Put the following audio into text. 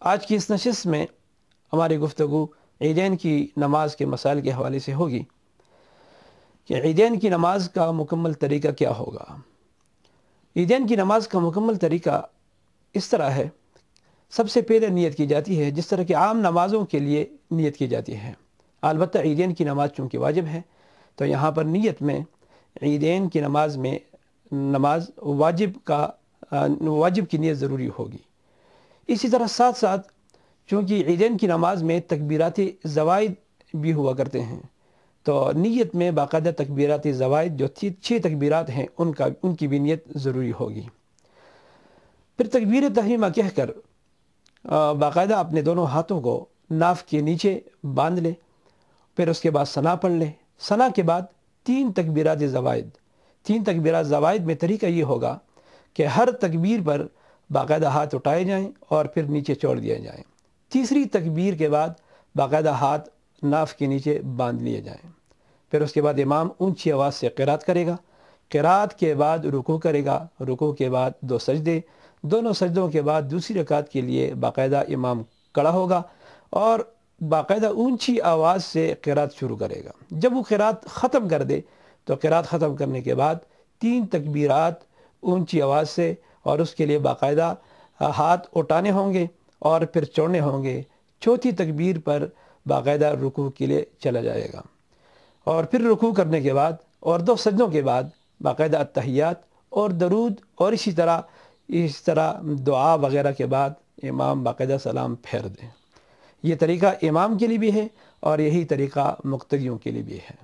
آج کی اس نشست میں ہماری گفتگو عیدین کی نماز کے مسائل کے حوالے سے ہوگی کہ عیدین کی نماز کا مکمل طریقہ کیا ہوگا۔ عیدین کی نماز کا مکمل طریقہ اس طرح ہے، سب سے پہلے نیت کی جاتی ہے جس طرح کہ عام نمازوں کے لیے نیت کی جاتی ہے، البتہ عیدین کی نماز چونکہ واجب ہے تو یہاں پر نیت میں عیدین کی نماز میں واجب کی نیت ضروری ہوگی۔ اسی طرح ساتھ ساتھ چونکہ عیدین کی نماز میں تکبیرات زوائد بھی ہوا کرتے ہیں تو نیت میں باقاعدہ تکبیرات زوائد جو 6 تکبیرات ہیں ان کی بھی نیت ضروری ہوگی۔ پھر تکبیر تحریمہ کہہ کر باقاعدہ اپنے دونوں ہاتھوں کو ناف کے نیچے باندھ لے، پھر اس کے بعد ثنا پڑھ لے۔ ثنا کے بعد 3 تکبیرات زوائد۔ 3 تکبیرات زوائد میں طریقہ یہ ہوگا کہ ہر تکبیر پر باقاعدہ ہاتھ اٹھائے جائیں اور پھر نیچے چھوڑ دیے جائیں۔ تیسری تکبیر کے بعد باقاعدہ ہاتھ ناف کے نیچے باندھ لیے جائیں۔ پھر اس کے بعد امام اونچی آواز سے قرات کرے گا، قرات کے بعد رکوع کرے گا، رکوع کے بعد 2 سجدے، دونوں سجدوں کے بعد دوسری رکعت کے لیے باقاعدہ امام کھڑا ہوگا اور باقاعدہ اونچی آواز سے قرات شروع کرے گا۔ جب وہ قرات ختم کر دے تو قرات ختم کرنے کے بعد 3 تکبیرات اونچی آواز سے اور اس کے لیے باقاعدہ ہاتھ اٹھانے ہوں گے اور پھر چھوڑنے ہوں گے۔ چوتھی تکبیر پر باقاعدہ رکوع کے لیے چلا جائے گا اور پھر رکوع کرنے کے بعد اور 2 سجدوں کے بعد باقاعدہ التحیات اور درود اور اسی طرح دعا وغیرہ کے بعد امام باقاعدہ سلام پھیر دیں۔ یہ طریقہ امام کے لیے بھی ہے اور یہی طریقہ مقتدیوں کے لیے بھی ہے۔